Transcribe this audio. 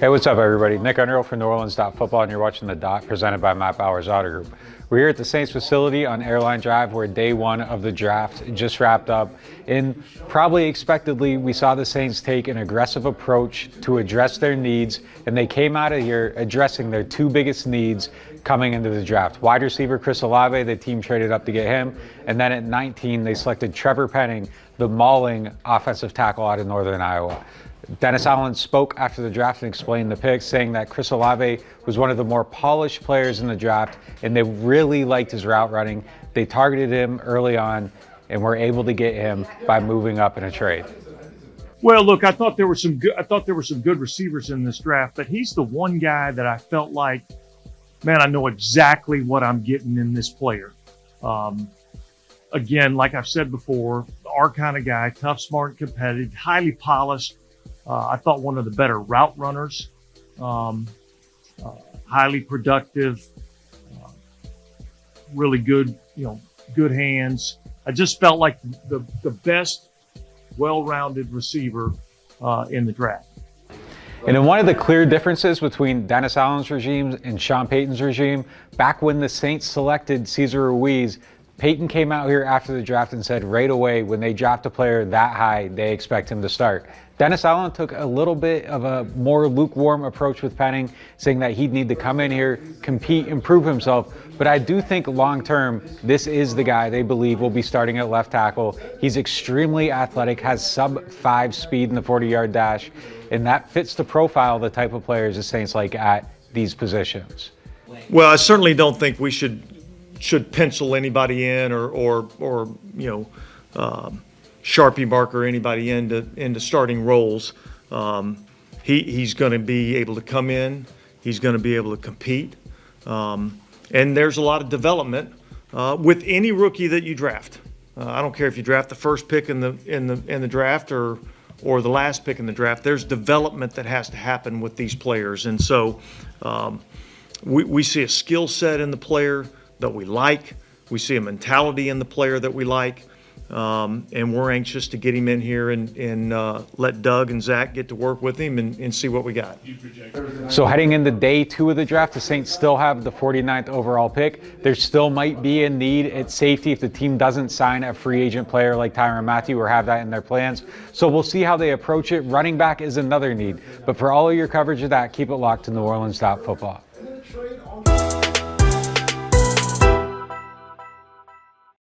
Hey, what's up, everybody? Nick Unreal for NewOrleans.Football, and you're watching The Dot, presented by Matt Bowers Auto Group. We're here at the Saints facility on Airline Drive, where day one of the draft just wrapped up. And probably expectedly, we saw the Saints take an aggressive approach to address their needs, and they came out of here addressing their two biggest needs coming into the draft. Wide receiver Chris Olave, the team traded up to get him, and then at 19, they selected Trevor Penning, the mauling offensive tackle out of Northern Iowa. Dennis Allen spoke after the draft and explained the pick, saying that Chris Olave was one of the more polished players in the draft, and they really liked his route running. They targeted him early on and were able to get him by moving up in a trade. Well, look, I thought there were some good receivers in this draft, but he's the one guy that I felt like, man, I know exactly what I'm getting in this player. Again, like I've said before, our kind of guy, tough, smart, competitive, highly polished. I thought one of the better route runners, highly productive, really good, good hands. I just felt like the best well-rounded receiver in the draft. And in one of the clear differences between Dennis Allen's regime and Sean Payton's regime, back when the Saints selected Cesar Ruiz, Payton came out here after the draft and said right away, when they draft a player that high, they expect him to start. Dennis Allen took a little bit of a more lukewarm approach with Penning, saying that he'd need to come in here, compete, improve himself. But I do think long-term, this is the guy they believe will be starting at left tackle. He's extremely athletic, has sub-5 speed in the 40-yard dash, and that fits the profile of the type of players the Saints like at these positions. Well, I certainly don't think we should pencil anybody in or Sharpie marker anybody into starting roles. He's going to be able to come in. He's going to be able to compete. And there's a lot of development with any rookie that you draft. I don't care if you draft the first pick in the draft or the last pick in the draft. There's development that has to happen with these players, and so we see a skill set in the player that we like. We see a mentality in the player that we like. And we're anxious to get him in here and let Doug and Zach get to work with him and see what we got. So heading into day two of the draft, the Saints still have the 49th overall pick. There still might be a need at safety if the team doesn't sign a free agent player like Tyrann Mathieu or have that in their plans. So we'll see how they approach it. Running back is another need. But for all of your coverage of that, keep it locked to NewOrleans.Football.